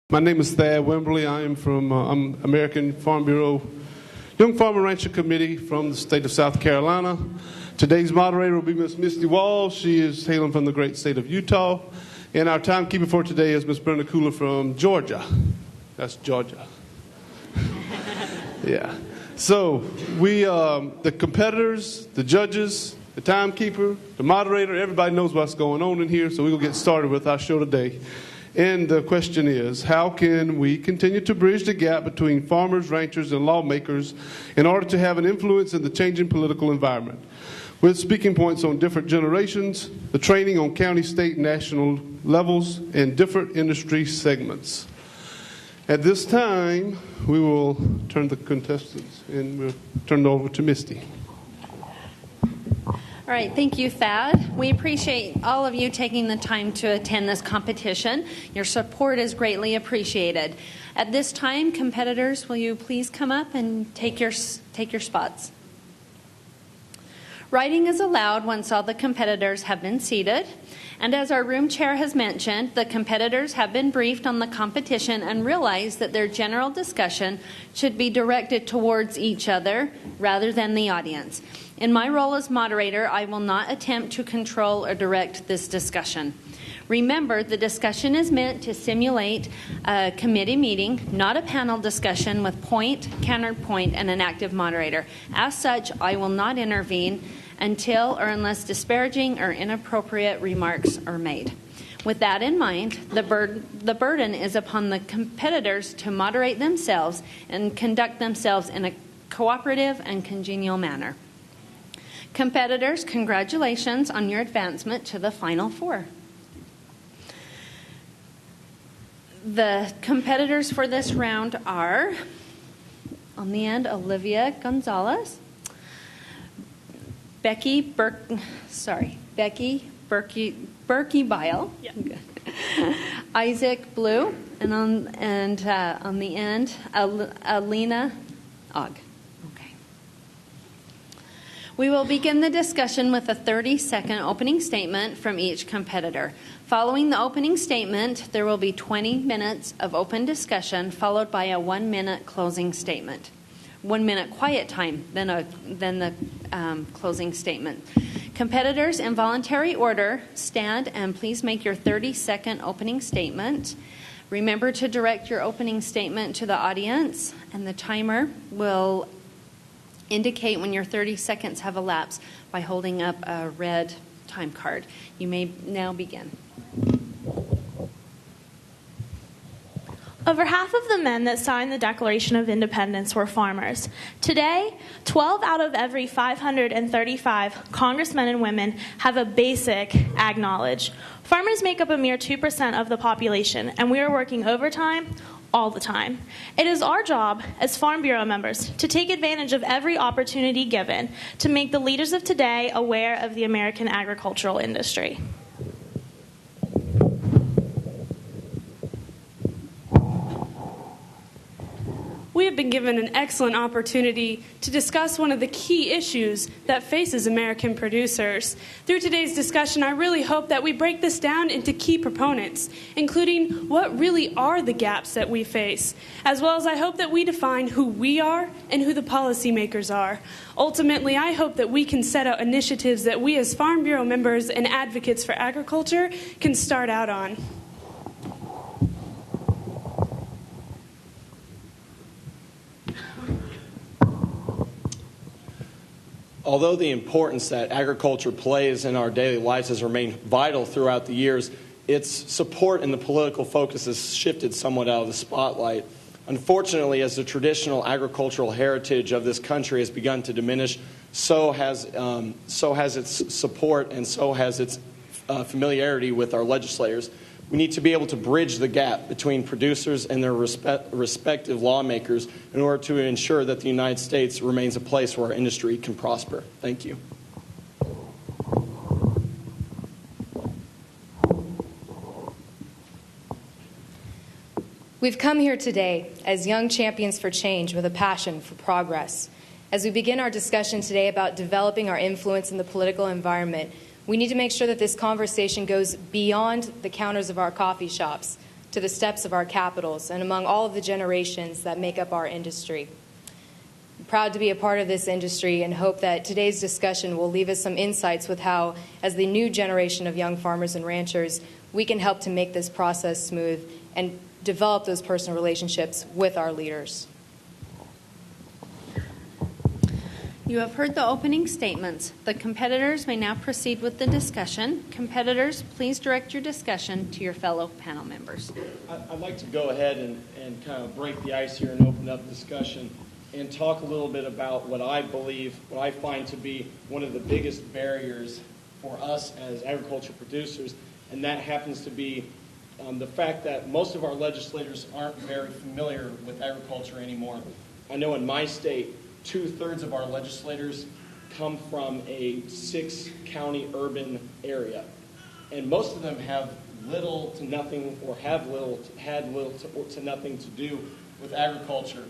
My name is Thad Wimberly. I am from American Farm Bureau Young Farmer Rancher Committee from the state of South Carolina. Today's moderator will be Miss Misty Wall. She is hailing from the great state of Utah. And our timekeeper for today is Miss Brenda Kula from Georgia. That's Georgia. Yeah. So we, the competitors, the judges, the timekeeper, the moderator, everybody knows what's going on in here. So we're going to get started with our show today. And the question is, how can we continue to bridge the gap between farmers, ranchers, and lawmakers in order to have an influence in the changing political environment? With speaking points on different generations, the training on county, state, and national levels, and different industry segments. At this time, we will turn the contestants, and we'll turn it over to Misty. All right, thank you, Thad. We appreciate all of you taking the time to attend this competition. Your support is greatly appreciated. At this time, competitors, will you please come up and take your spots? Writing is allowed once all the competitors have been seated. And as our room chair has mentioned, the competitors have been briefed on the competition and realize that their general discussion should be directed towards each other rather than the audience. In my role as moderator, I will not attempt to control or direct this discussion. Remember, the discussion is meant to simulate a committee meeting, not a panel discussion with point, counterpoint, and an active moderator. As such, I will not intervene until or unless disparaging or inappropriate remarks are made. With that in mind, the burden is upon the competitors to moderate themselves and conduct themselves in a cooperative and congenial manner. Competitors, congratulations on your advancement to the Final Four. The competitors for this round are, on the end, Olivia Gonzalez, Becky Berkey Bile, yeah. Isaac Blue, and on the end, Alina Ogg. Okay. We will begin the discussion with a 30-second opening statement from each competitor. Following the opening statement, there will be 20 minutes of open discussion, followed by a 1-minute closing statement. 1 minute quiet time, then the closing statement. Competitors, in voluntary order, stand and please make your 30-second opening statement. Remember to direct your opening statement to the audience, and the timer will indicate when your 30 seconds have elapsed by holding up a red time card. You may now begin. Over half of the men that signed the Declaration of Independence were farmers. Today, 12 out of every 535 congressmen and women have a basic ag knowledge. Farmers make up a mere 2% of the population, and we are working overtime all the time. It is our job as Farm Bureau members to take advantage of every opportunity given to make the leaders of today aware of the American agricultural industry. We have been given an excellent opportunity to discuss one of the key issues that faces American producers. Through today's discussion, I really hope that we break this down into key proponents, including what really are the gaps that we face, as well as I hope that we define who we are and who the policymakers are. Ultimately, I hope that we can set out initiatives that we as Farm Bureau members and advocates for agriculture can start out on. Although the importance that agriculture plays in our daily lives has remained vital throughout the years, its support in the political focus has shifted somewhat out of the spotlight. Unfortunately, as the traditional agricultural heritage of this country has begun to diminish, so has its support and so has its familiarity with our legislators. We need to be able to bridge the gap between producers and their respective lawmakers in order to ensure that the United States remains a place where our industry can prosper. Thank you. We've come here today as young champions for change with a passion for progress. As we begin our discussion today about developing our influence in the political environment, we need to make sure that this conversation goes beyond the counters of our coffee shops to the steps of our capitals and among all of the generations that make up our industry. I'm proud to be a part of this industry and hope that today's discussion will leave us some insights with how, as the new generation of young farmers and ranchers, we can help to make this process smooth and develop those personal relationships with our leaders. You have heard the opening statements. The competitors may now proceed with the discussion. Competitors, please direct your discussion to your fellow panel members. I'd like to go ahead and kind of break the ice here and open up discussion and talk a little bit about what I find to be one of the biggest barriers for us as agriculture producers, and that happens to be the fact that most of our legislators aren't very familiar with agriculture anymore. I know in my state, 2/3 of our legislators come from a 6-county urban area, and most of them have little to nothing, or had little to nothing to do with agriculture.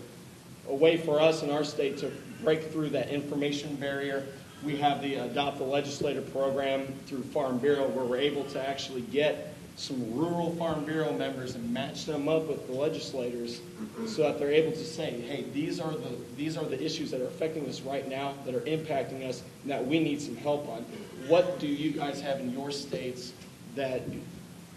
A way for us in our state to break through that information barrier, we have the Adopt a Legislator program through Farm Bureau, where we're able to actually get some rural Farm Bureau members and match them up with the legislators so that they're able to say, hey, these are the issues that are affecting us right now, that are impacting us, and that we need some help on. What do you guys have in your states that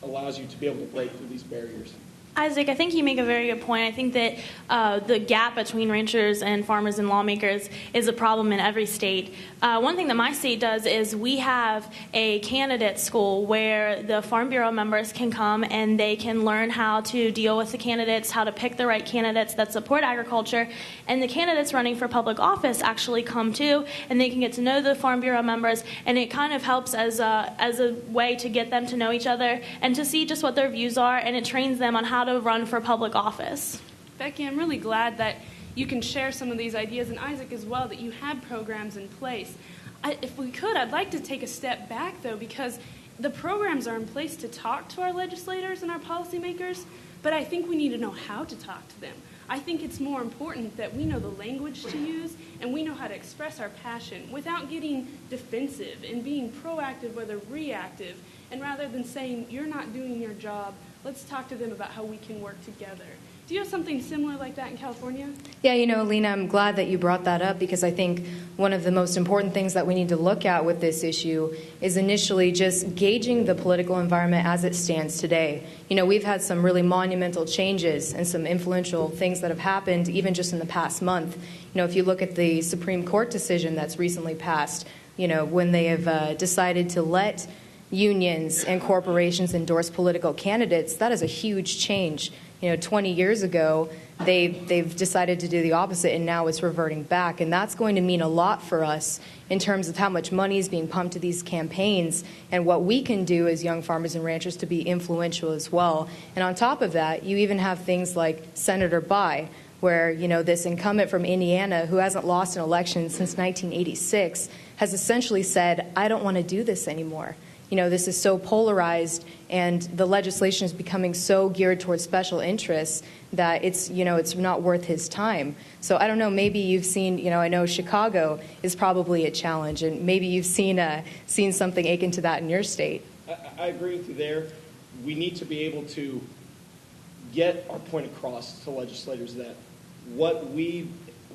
allows you to be able to break through these barriers? Isaac, I think you make a very good point. I think that the gap between ranchers and farmers and lawmakers is a problem in every state. One thing that my state does is we have a candidate school where the Farm Bureau members can come and they can learn how to deal with the candidates, how to pick the right candidates that support agriculture, and the candidates running for public office actually come too, and they can get to know the Farm Bureau members, and it kind of helps as a way to get them to know each other and to see just what their views are, and it trains them on how to run for public office. Becky, I'm really glad that you can share some of these ideas, and Isaac as well, that you have programs in place. If we could, I'd like to take a step back, though, because the programs are in place to talk to our legislators and our policymakers, but I think we need to know how to talk to them. I think it's more important that we know the language to use and we know how to express our passion without getting defensive and being proactive rather reactive, and rather than saying, you're not doing your job, let's talk to them about how we can work together. Do you have something similar like that in California? Yeah, Lena, I'm glad that you brought that up, because I think one of the most important things that we need to look at with this issue is initially just gauging the political environment as it stands today. We've had some really monumental changes and some influential things that have happened even just in the past month. If you look at the Supreme Court decision that's recently passed, when they have decided to let unions and corporations endorse political candidates, that is a huge change. 20 years ago, they've decided to do the opposite, and now it's reverting back. And that's going to mean a lot for us in terms of how much money is being pumped to these campaigns and what we can do as young farmers and ranchers to be influential as well. And on top of that, you even have things like Senator Bai, where, this incumbent from Indiana who hasn't lost an election since 1986 has essentially said, I don't want to do this anymore. This is so polarized, and the legislation is becoming so geared towards special interests that it's not worth his time. So I don't know, maybe you've seen, I know Chicago is probably a challenge, and maybe you've seen something akin to that in your state. I agree with you there. We need to be able to get our point across to legislators that we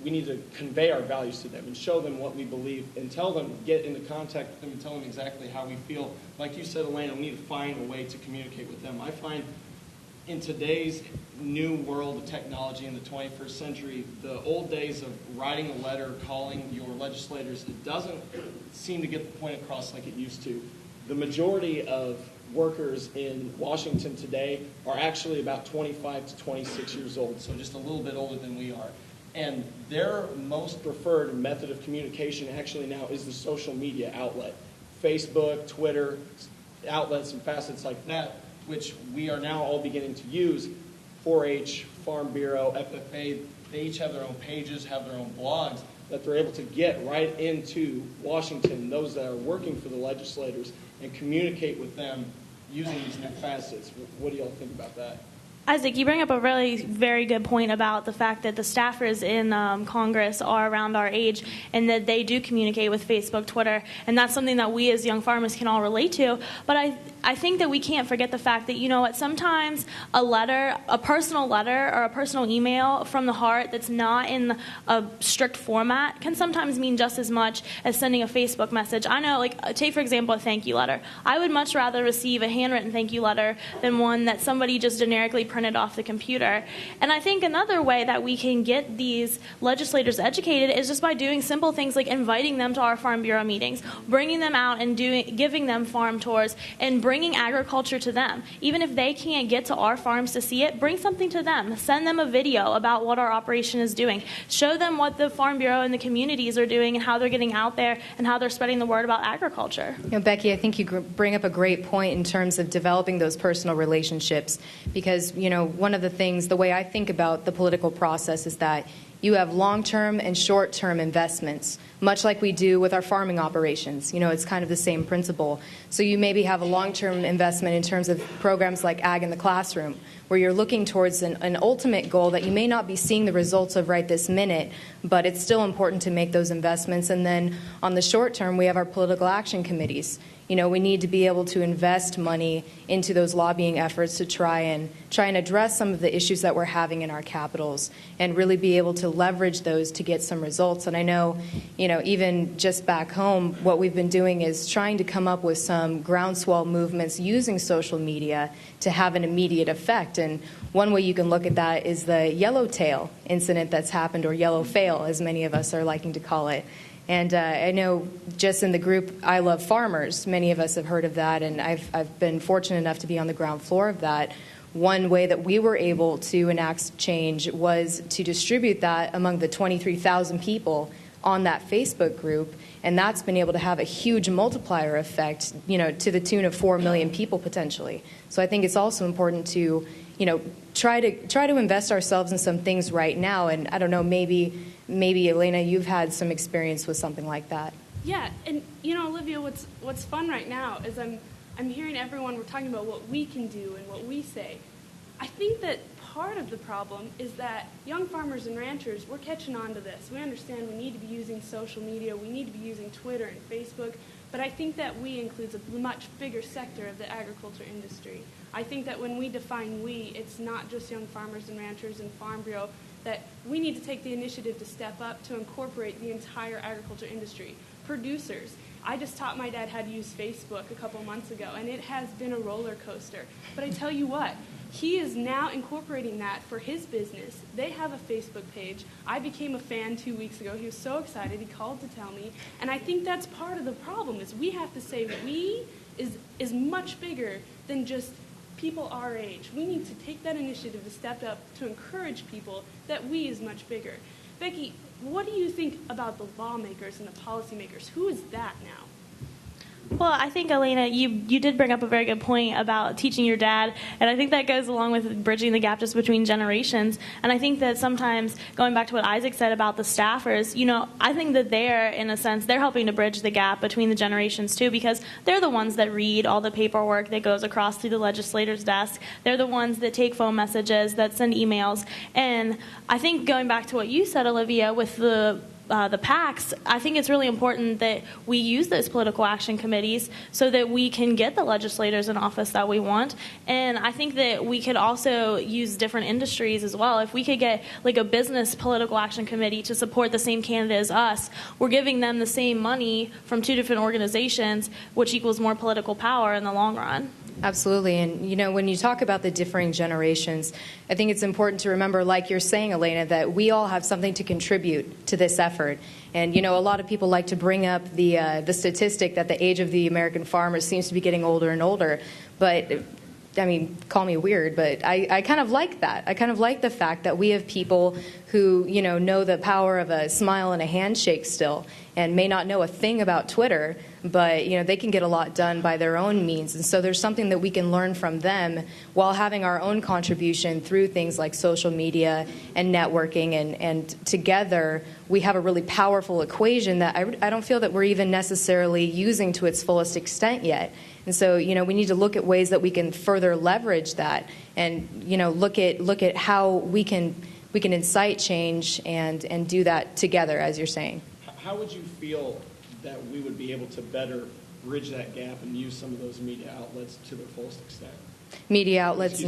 need to convey our values to them and show them what we believe and tell them, get into contact with them and tell them exactly how we feel. Like you said, Elena, we need to find a way to communicate with them. I find in today's new world of technology in the 21st century, the old days of writing a letter, calling your legislators, it doesn't seem to get the point across like it used to. The majority of workers in Washington today are actually about 25 to 26 years old, so just a little bit older than we are. And their most preferred method of communication actually now is the social media outlet. Facebook, Twitter, outlets and facets like that, which we are now all beginning to use. 4-H, Farm Bureau, FFA, they each have their own pages, have their own blogs that they're able to get right into Washington, those that are working for the legislators, and communicate with them using these new facets. What do y'all think about that? Isaac, you bring up a really very good point about the fact that the staffers in Congress are around our age and that they do communicate with Facebook, Twitter, and that's something that we as young farmers can all relate to. But I think that we can't forget the fact that, you know what, sometimes a personal letter or a personal email from the heart that's not in a strict format can sometimes mean just as much as sending a Facebook message. I know, like, take for example a thank you letter. I would much rather receive a handwritten thank you letter than one that somebody just generically printed off the computer. And I think another way that we can get these legislators educated is just by doing simple things like inviting them to our Farm Bureau meetings, bringing them out and giving them farm tours, and bringing agriculture to them. Even if they can't get to our farms to see it, bring something to them. Send them a video about what our operation is doing. Show them what the Farm Bureau and the communities are doing and how they're getting out there and how they're spreading the word about agriculture. You know, Becky, I think you bring up a great point in terms of developing those personal relationships, because, you know, one of the things, the way I think about the political process is that you have long-term and short-term investments, much like we do with our farming operations. You know, it's kind of the same principle. So you maybe have a long-term investment in terms of programs like Ag in the Classroom, where you're looking towards an ultimate goal that you may not be seeing the results of right this minute, but it's still important to make those investments. And then on the short term, we have our political action committees. You know, we need to be able to invest money into those lobbying efforts to try and address some of the issues that we're having in our capitals and really be able to leverage those to get some results. And I know, you know, even just back home, what we've been doing is trying to come up with some groundswell movements using social media to have an immediate effect. And one way you can look at that is the yellowtail incident that's happened, or yellow fail, as many of us are liking to call it. And I know just in the group I Love Farmers, many of us have heard of that, and I've been fortunate enough to be on the ground floor of that. One way that we were able to enact change was to distribute that among the 23,000 people on that Facebook group, and that's been able to have a huge multiplier effect, you know, to the tune of 4 million people potentially. So I think it's also important to, you know, try to invest ourselves in some things right now. And I don't know, maybe Elena, you've had some experience with something like that. Yeah, and you know, Olivia, what's fun right now is I'm hearing everyone, we're talking about what we can do and what we say. I think that part of the problem is that young farmers and ranchers, we're catching on to this. We understand we need to be using social media, we need to be using Twitter and Facebook, but I think that we includes a much bigger sector of the agriculture industry. I think that when we define we, it's not just young farmers and ranchers and Farm Bureau, that we need to take the initiative to step up to incorporate the entire agriculture industry. Producers. I just taught my dad how to use Facebook a couple months ago, and it has been a roller coaster. But I tell you what, he is now incorporating that for his business. They have a Facebook page. I became a fan 2 weeks ago. He was so excited. He called to tell me. And I think that's part of the problem, is we have to say we is much bigger than just people our age. We need to take that initiative to step up to encourage people that we is much bigger. Becky, what do you think about the lawmakers and the policymakers? Who is that now? Well, I think, Elena, you did bring up a very good point about teaching your dad, and I think that goes along with bridging the gap just between generations. And I think that sometimes, going back to what Isaac said about the staffers, you know, I think that they're, in a sense, they're helping to bridge the gap between the generations, too, because they're the ones that read all the paperwork that goes across through the legislator's desk. They're the ones that take phone messages, that send emails. And I think, going back to what you said, Olivia, with the PACs, I think it's really important that we use those political action committees so that we can get the legislators in office that we want. And I think that we could also use different industries as well. If we could get like a business political action committee to support the same candidate as us, we're giving them the same money from two different organizations, which equals more political power in the long run. Absolutely. And, you know, when you talk about the differing generations, I think it's important to remember, like you're saying, Elena, that we all have something to contribute to this effort. And, you know, a lot of people like to bring up the statistic that the age of the American farmer seems to be getting older and older. But, I mean, call me weird, but I kind of like that. I kind of like the fact that we have people who, you know the power of a smile and a handshake still, and may not know a thing about Twitter, but, you know, they can get a lot done by their own means. And so there's something that we can learn from them while having our own contribution through things like social media and networking. And together we have a really powerful equation that I don't feel that we're even necessarily using to its fullest extent yet. And so, you know, we need to look at ways that we can further leverage that and, you know, look at how we can incite change and do that together, as you're saying. How would you feel that we would be able to better bridge that gap and use some of those media outlets to their fullest extent. Media outlets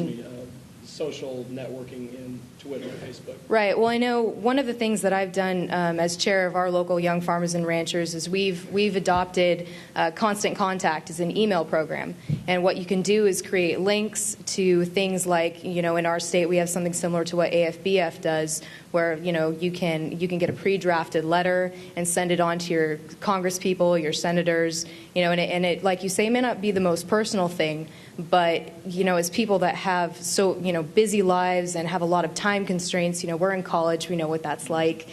Social networking in Twitter and Facebook. Right. Well, I know one of the things that I've done as chair of our local Young Farmers and Ranchers is we've adopted Constant Contact as an email program. And what you can do is create links to things like, in our state we have something similar to what AFBF does, where you can get a pre-drafted letter and send it on to your congresspeople, your senators, and it like you say may not be the most personal thing, but as people that have so busy lives and have a lot of time constraints, we're in college, we know what that's like.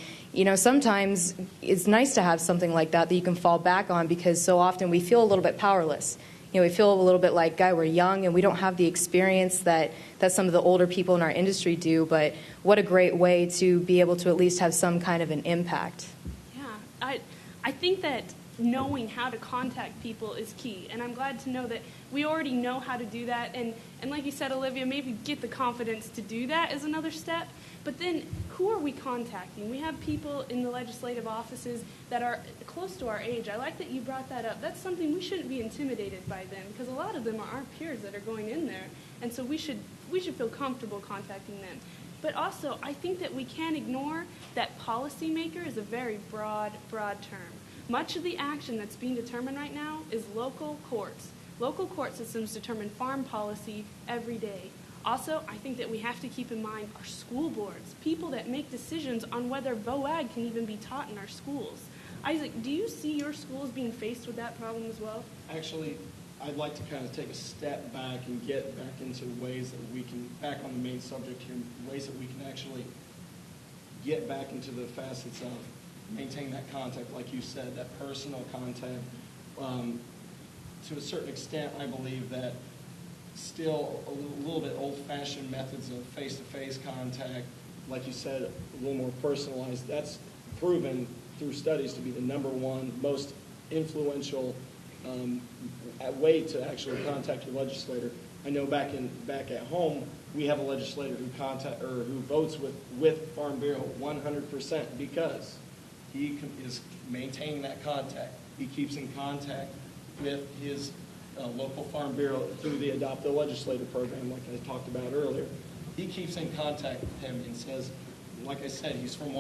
Sometimes it's nice to have something like that you can fall back on, because so often we feel a little bit powerless. We feel a little bit like, we're young and we don't have the experience that some of the older people in our industry do, but what a great way to be able to at least have some kind of an impact. Yeah, I think that knowing how to contact people is key, and I'm glad to know that we already know how to do that, and like you said, Olivia, maybe get the confidence to do that is another step. But then, who are we contacting? We have people in the legislative offices that are close to our age. I like that you brought that up. That's something we shouldn't be intimidated by them, because a lot of them are our peers that are going in there, and so we should feel comfortable contacting them. But also, I think that we can't ignore that policymaker is a very broad term. Much of the action that's being determined right now is local courts. Local court systems determine farm policy every day. Also, I think that we have to keep in mind our school boards, people that make decisions on whether VOAG can even be taught in our schools. Isaac, do you see your schools being faced with that problem as well? Actually, I'd like to kind of take a step back and get back into ways that we can, back on the main subject here, ways that we can actually get back into the facets of maintain that contact, like you said, that personal contact. To a certain extent, I believe that still a little bit old-fashioned methods of face-to-face contact, like you said, a little more personalized. That's proven through studies to be the number one most influential way to actually contact your legislator. I know back at home, we have a legislator who votes with Farm Bureau 100% because he is maintaining that contact. He keeps in contact with his local Farm Bureau through the Adopt a Legislator program, like I talked about earlier. He keeps in contact with him and says, like I said, he's from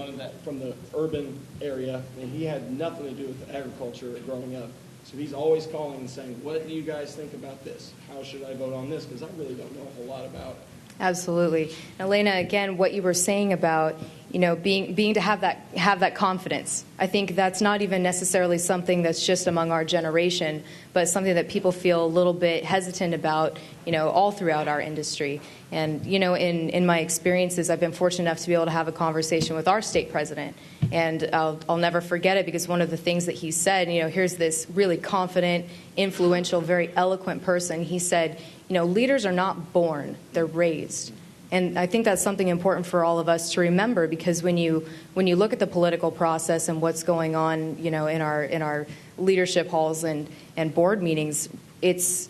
from the urban area, and he had nothing to do with agriculture growing up. So he's always calling and saying, what do you guys think about this? How should I vote on this? Because I really don't know a whole lot about it. Absolutely. Elena, again, what you were saying about, being to have that confidence. I think that's not even necessarily something that's just among our generation, but something that people feel a little bit hesitant about, all throughout our industry. And, in my experiences, I've been fortunate enough to be able to have a conversation with our state president. And I'll never forget it, because one of the things that he said, here's this really confident, influential, very eloquent person. He said, leaders are not born, they're raised. And I think that's something important for all of us to remember, because when you look at the political process and what's going on, in our leadership halls and board meetings, it's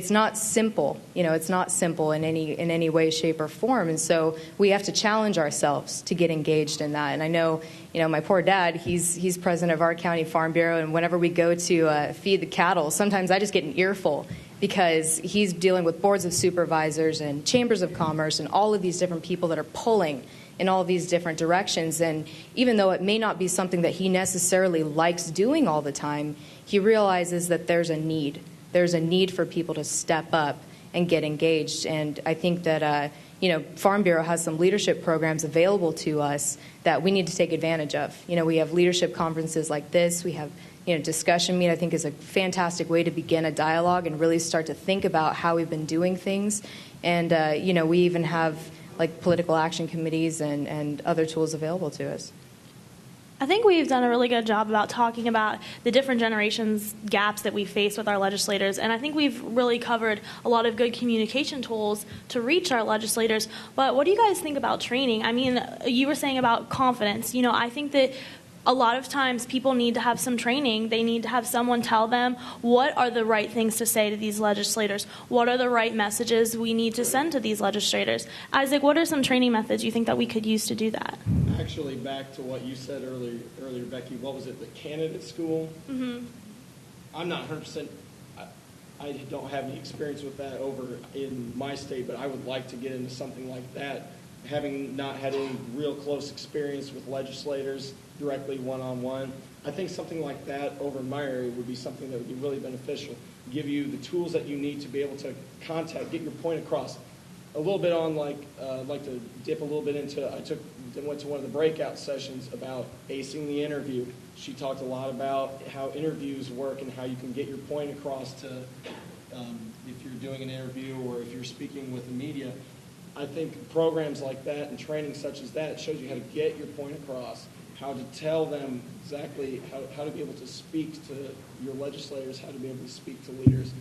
not simple. It's not simple in any way, shape, or form. And so we have to challenge ourselves to get engaged in that. And I know, my poor dad, he's president of our county farm bureau, and whenever we go to feed the cattle, sometimes I just get an earful, because he's dealing with boards of supervisors and chambers of commerce and all of these different people that are pulling in all these different directions. And even though it may not be something that he necessarily likes doing all the time, he realizes that there's a need. There's a need for people to step up and get engaged. And I think that, Farm Bureau has some leadership programs available to us that we need to take advantage of. We have leadership conferences like this. We have Discussion Meet, I think, is a fantastic way to begin a dialogue and really start to think about how we've been doing things. And, we even have like political action committees and other tools available to us. I think we've done a really good job about talking about the different generations gaps that we face with our legislators, and I think we've really covered a lot of good communication tools to reach our legislators. But what do you guys think about training? I mean, you were saying about confidence. I think that a lot of times people need to have some training. They need to have someone tell them what are the right things to say to these legislators. What are the right messages we need to send to these legislators? Isaac, what are some training methods you think that we could use to do that? Actually, back to what you said earlier, Becky, what was it, the candidate school? Mm-hmm. I'm not 100%. I don't have any experience with that over in my state, but I would like to get into something like that. Having not had any real close experience with legislators directly one-on-one, I think something like that over in my area would be something that would be really beneficial. Give you the tools that you need to be able to contact, get your point across. A little bit on like to dip a little bit into. Went to one of the breakout sessions about acing the interview. She talked a lot about how interviews work and how you can get your point across to if you're doing an interview or if you're speaking with the media. I think programs like that and training such as that shows you how to get your point across, how to tell them exactly how to be able to speak to your legislators, how to be able to speak to leaders.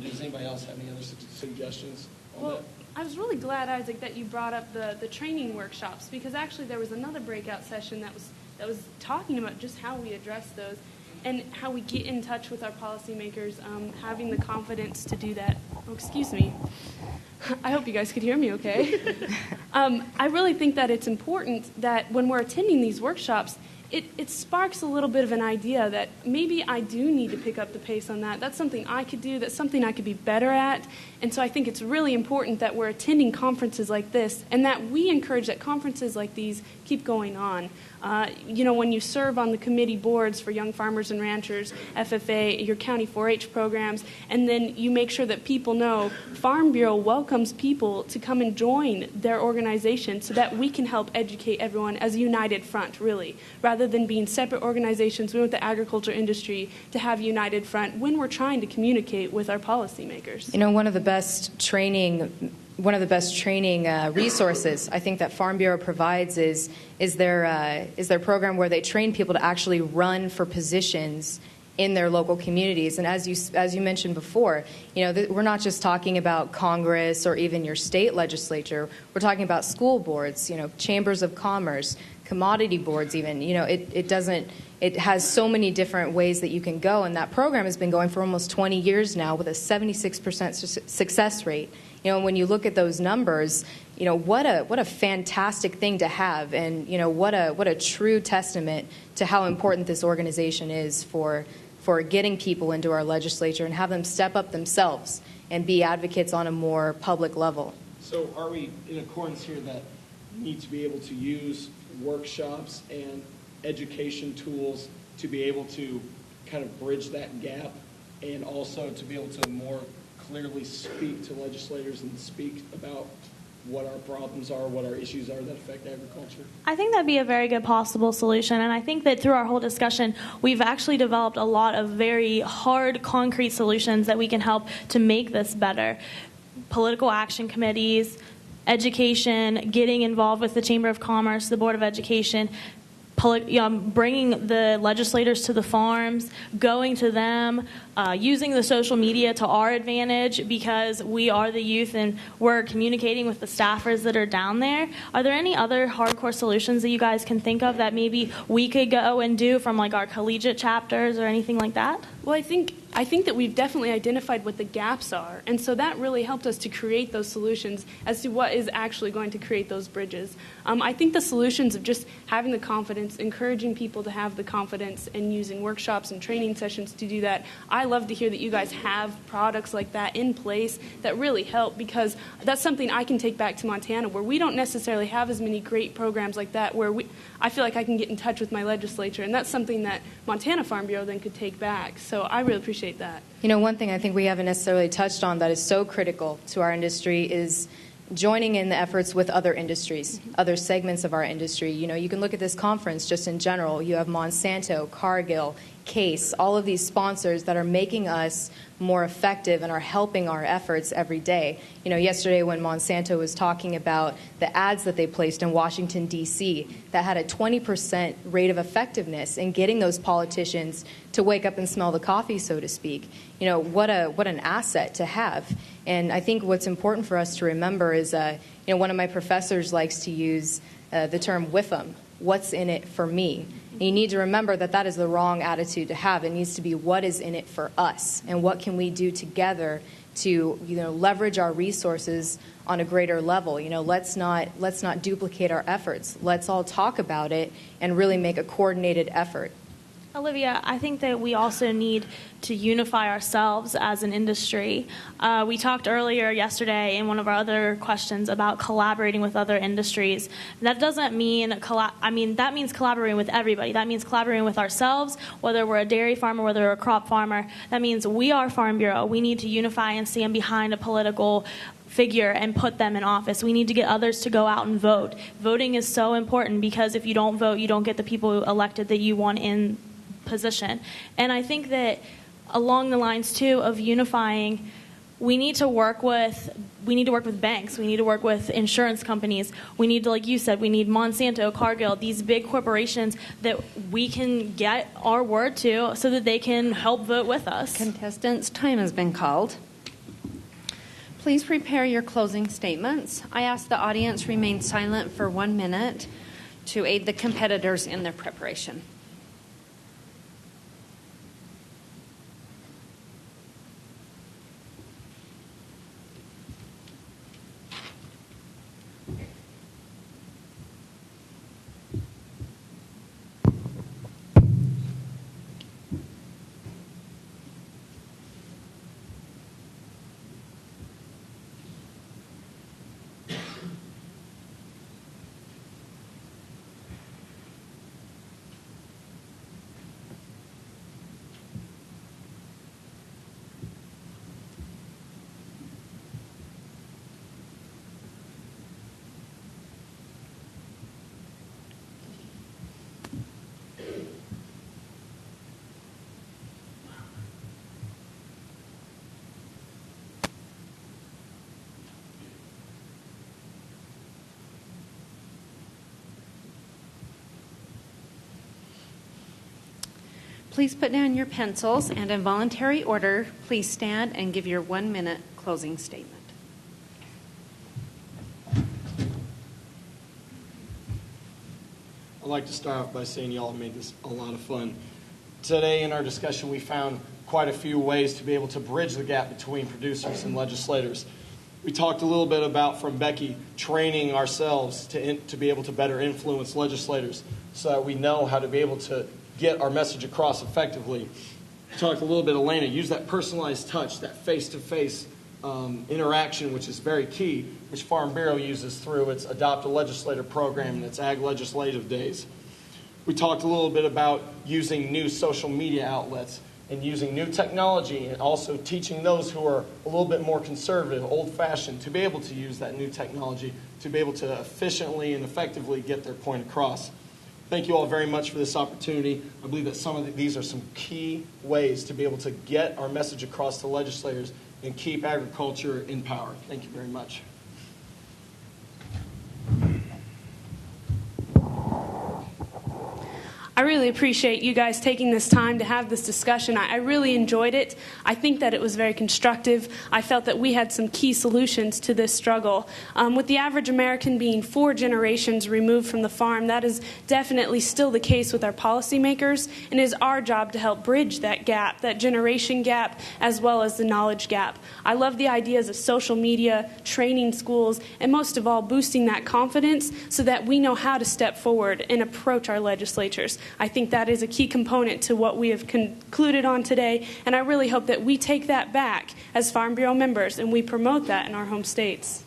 Does anybody else have any other suggestions on that? I was really glad, Isaac, that you brought up the training workshops, because actually there was another breakout session that was talking about just how we address those and how we get in touch with our policymakers, having the confidence to do that. Oh, excuse me. I hope you guys could hear me okay. I really think that it's important that when we're attending these workshops, it sparks a little bit of an idea that maybe I do need to pick up the pace on that. That's something I could do. That's something I could be better at. And so I think it's really important that we're attending conferences like this and that we encourage that conferences like these keep going on. When you serve on the committee boards for Young Farmers and Ranchers, FFA, your county 4-H programs, and then you make sure that people know Farm Bureau welcomes people to come and join their organization so that we can help educate everyone as a united front, really, rather than being separate organizations. We want the agriculture industry to have a united front when we're trying to communicate with our policymakers. One of the best training resources I think that Farm Bureau provides is their program where they train people to actually run for positions in their local communities. And as you mentioned before, we're not just talking about Congress or even your state legislature. We're talking about school boards, chambers of commerce, commodity boards even. It has so many different ways that you can go, and that program has been going for almost 20 years now with a 76% success rate. When you look at those numbers, what a fantastic thing to have, and what a true testament to how important this organization is for getting people into our legislature and have them step up themselves and be advocates on a more public level. So are we in accordance here that we need to be able to use workshops and education tools to be able to kind of bridge that gap, and also to be able to more clearly speak to legislators and speak about what our problems are, what our issues are that affect agriculture? I think that'd be a very good possible solution, and I think that through our whole discussion, we've actually developed a lot of very hard, concrete solutions that we can help to make this better. Political action committees, education, getting involved with the Chamber of Commerce, the Board of Education, bringing the legislators to the farms, going to them, using the social media to our advantage because we are the youth and we're communicating with the staffers that are down there. Are there any other hardcore solutions that you guys can think of that maybe we could go and do from our collegiate chapters or anything like that? Well, I think that we've definitely identified what the gaps are, and so that really helped us to create those solutions as to what is actually going to create those bridges. I think the solutions of just having the confidence, encouraging people to have the confidence, and using workshops and training sessions to do that. I love to hear that you guys have products like that in place that really help, because that's something I can take back to Montana, where we don't necessarily have as many great programs like that, where I feel like I can get in touch with my legislature, and that's something that Montana Farm Bureau then could take back. So I really appreciate that. One thing I think we haven't necessarily touched on that is so critical to our industry is joining in the efforts with other industries, other segments of our industry. You can look at this conference just in general. You have Monsanto, Cargill, Case, all of these sponsors that are making us more effective and are helping our efforts every day. Yesterday when Monsanto was talking about the ads that they placed in Washington, D.C., that had a 20% rate of effectiveness in getting those politicians to wake up and smell the coffee, so to speak. What an asset to have. And I think what's important for us to remember is, one of my professors likes to use the term WIFM, what's in it for me. And you need to remember that is the wrong attitude to have. It needs to be what is in it for us, and what can we do together to leverage our resources on a greater level. Let's not duplicate our efforts. Let's all talk about it and really make a coordinated effort. Olivia, I think that we also need to unify ourselves as an industry. We talked earlier yesterday in one of our other questions about collaborating with other industries. That doesn't mean that means collaborating with everybody. That means collaborating with ourselves, whether we're a dairy farmer, whether we're a crop farmer. That means we are Farm Bureau. We need to unify and stand behind a political figure and put them in office. We need to get others to go out and vote. Voting is so important because if you don't vote, you don't get the people elected that you want in position. And I think that along the lines too of unifying, we need to work with banks, we need to work with insurance companies, we need to, like you said, we need Monsanto, Cargill, these big corporations that we can get our word to so that they can help vote with us. Contestants, time has been called. Please prepare your closing statements. I ask the audience remain silent for 1 minute to aid the competitors in their preparation. Please put down your pencils and in voluntary order, please stand and give your 1 minute closing statement. I'd like to start off by saying y'all have made this a lot of fun. Today in our discussion we found quite a few ways to be able to bridge the gap between producers and legislators. We talked a little bit about, from Becky, training ourselves to be able to better influence legislators so that we know how to be able to get our message across effectively. We talked a little bit, Elena, use that personalized touch, that face-to-face interaction, which is very key, which Farm Bureau uses through its Adopt a Legislator program and its Ag Legislative Days. We talked a little bit about using new social media outlets and using new technology, and also teaching those who are a little bit more conservative, old-fashioned, to be able to use that new technology to be able to efficiently and effectively get their point across. Thank you all very much for this opportunity. I believe that some of these are some key ways to be able to get our message across to legislators and keep agriculture in power. Thank you very much. I really appreciate you guys taking this time to have this discussion. I really enjoyed it. I think that it was very constructive. I felt that we had some key solutions to this struggle. With the average American being 4 generations removed from the farm, that is definitely still the case with our policymakers, and it is our job to help bridge that gap, that generation gap, as well as the knowledge gap. I love the ideas of social media, training schools, and most of all, boosting that confidence so that we know how to step forward and approach our legislatures. I think that is a key component to what we have concluded on today, and I really hope that we take that back as Farm Bureau members and we promote that in our home states.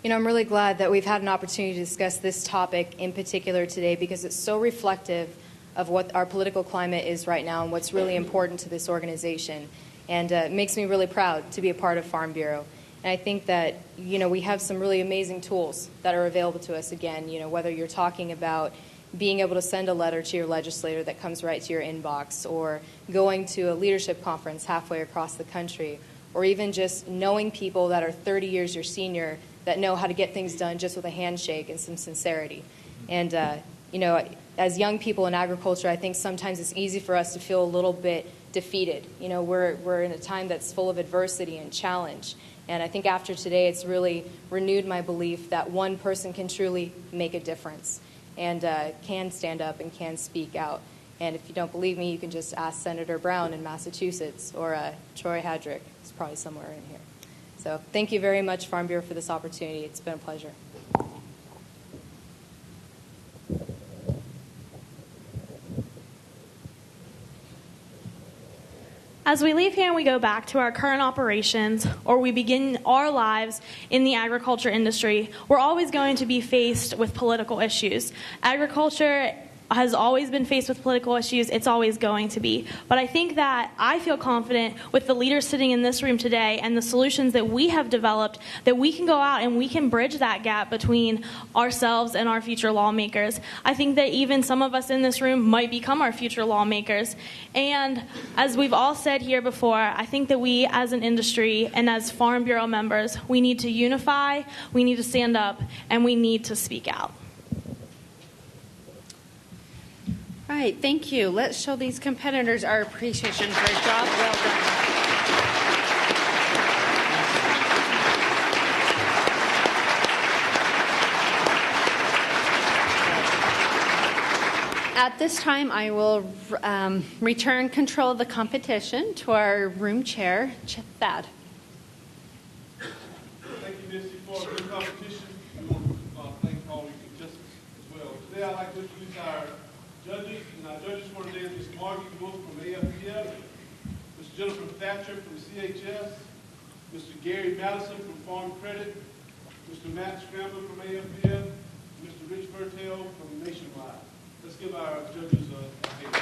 You know, I'm really glad that we've had an opportunity to discuss this topic in particular today because it's so reflective of what our political climate is right now and what's really important to this organization. And it makes me really proud to be a part of Farm Bureau. And I think that, you know, we have some really amazing tools that are available to us. Again, you know, whether you're talking about being able to send a letter to your legislator that comes right to your inbox, or going to a leadership conference halfway across the country, or even just knowing people that are 30 years your senior that know how to get things done just with a handshake and some sincerity. And, you know, as young people in agriculture, I think sometimes it's easy for us to feel a little bit defeated. You know, we're in a time that's full of adversity and challenge. And I think after today, it's really renewed my belief that one person can truly make a difference and can stand up and can speak out. And if you don't believe me, you can just ask Senator Brown in Massachusetts, or Troy Hadrick, who's probably somewhere in here. So thank you very much, Farm Bureau, for this opportunity. It's been a pleasure. As we leave here and we go back to our current operations, or we begin our lives in the agriculture industry, we're always going to be faced with political issues. Agriculture has always been faced with political issues. It's always going to be. But I think that I feel confident with the leaders sitting in this room today and the solutions that we have developed that we can go out and we can bridge that gap between ourselves and our future lawmakers. I think that even some of us in this room might become our future lawmakers. And as we've all said here before, I think that we as an industry and as Farm Bureau members, we need to unify, we need to stand up, and we need to speak out. All right, thank you. Let's show these competitors our appreciation for a job well done. At this time, I will return control of the competition to our room chair, Thad. Thank you, Missy, for the competition. We want to thank all the contestants as well. Today, I'd like to introduce our judges, and our judges for today are Ms. Margie Wolf from AFPF, Ms. Jennifer Thatcher from CHS, Mr. Gary Madison from Farm Credit, Mr. Matt Scrambler from AFPF, and Mr. Rich Bertel from Nationwide. Let's give our judges a hand.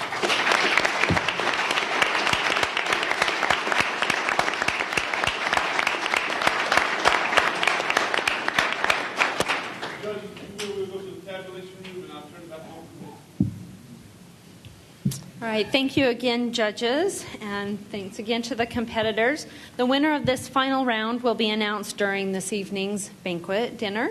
Judges, if you will, we'll go to the tabulation room, and I'll turn it back over to you. All right, thank you again, judges, and thanks again to the competitors. The winner of this final round will be announced during this evening's banquet dinner.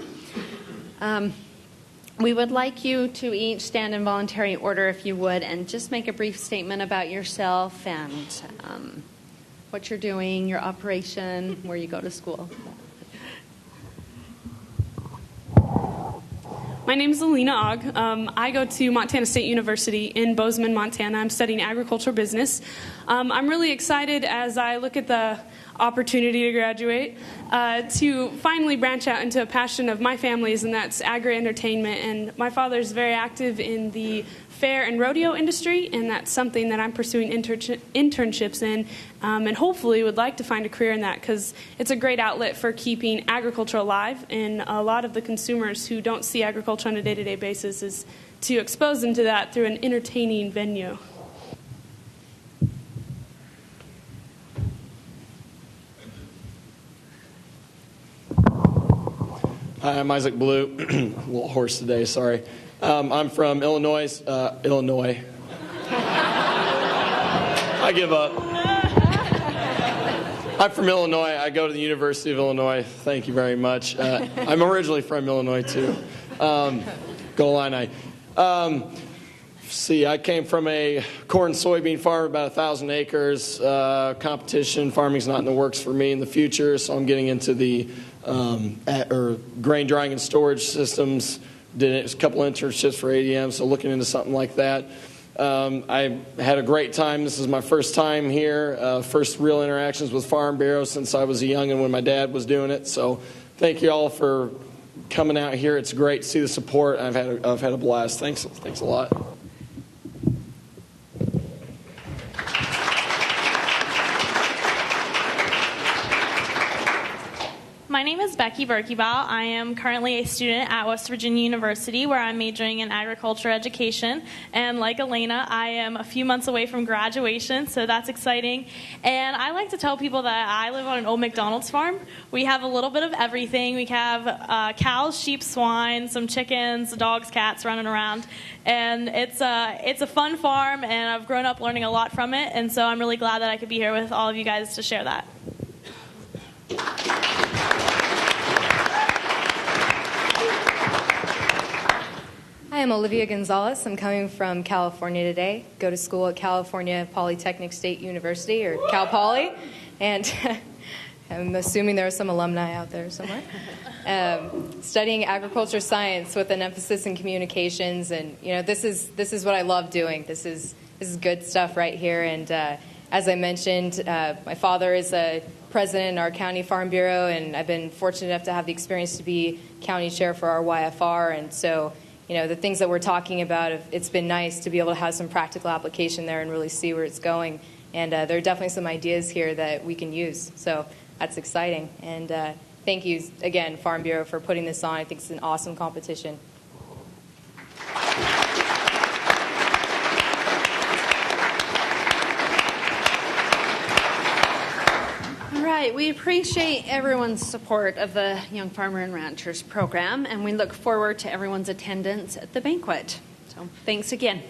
We would like you to each stand in voluntary order, if you would, and just make a brief statement about yourself and what you're doing, your operation, where you go to school. My name is Alina Ogg. I go to Montana State University in Bozeman, Montana. I'm studying agricultural business. I'm really excited as I look at the opportunity to graduate to finally branch out into a passion of my family's, and that's agri-entertainment. And my father's very active in the fair and rodeo industry, and that's something that I'm pursuing internships in, and hopefully would like to find a career in that because it's a great outlet for keeping agriculture alive. And a lot of the consumers who don't see agriculture on a day-to-day basis is to expose them to that through an entertaining venue. Hi, I'm Isaac Blue. A little hoarse today, sorry. I'm from Illinois. Illinois. I give up. I'm from Illinois. I go to the University of Illinois. Thank you very much. I'm originally from Illinois, too. Go Illini. I came from a corn soybean farm, about 1,000 acres. Competition farming's not in the works for me in the future, so I'm getting into the grain drying and storage systems. Did a couple internships for ADM, so looking into something like that. I had a great time. This is my first time here, first real interactions with Farm Bureau since I was a youngin' when my dad was doing it. So thank you all for coming out here. It's great to see the support. I've had a blast. Thanks a lot. My name is Becky Berkebaugh. I am currently a student at West Virginia University where I'm majoring in agriculture education. And like Elena, I am a few months away from graduation, so that's exciting. And I like to tell people that I live on an old McDonald's farm. We have a little bit of everything. We have cows, sheep, swine, some chickens, dogs, cats running around. And it's a fun farm, and I've grown up learning a lot from it. And so I'm really glad that I could be here with all of you guys to share that. Hi, I'm Olivia Gonzalez. I'm coming from California today. Go to school at California Polytechnic State University, or Cal Poly, and I'm assuming there are some alumni out there somewhere. Studying agriculture science with an emphasis in communications, and this is what I love doing. This is good stuff right here. And as I mentioned, my father is a president in our county farm bureau, and I've been fortunate enough to have the experience to be county chair for our YFR. And so, the things that we're talking about, it's been nice to be able to have some practical application there and really see where it's going. And there are definitely some ideas here that we can use. So that's exciting. And thank you again, Farm Bureau, for putting this on. I think it's an awesome competition. All right, we appreciate everyone's support of the Young Farmer and Ranchers program, and we look forward to everyone's attendance at the banquet. So thanks again.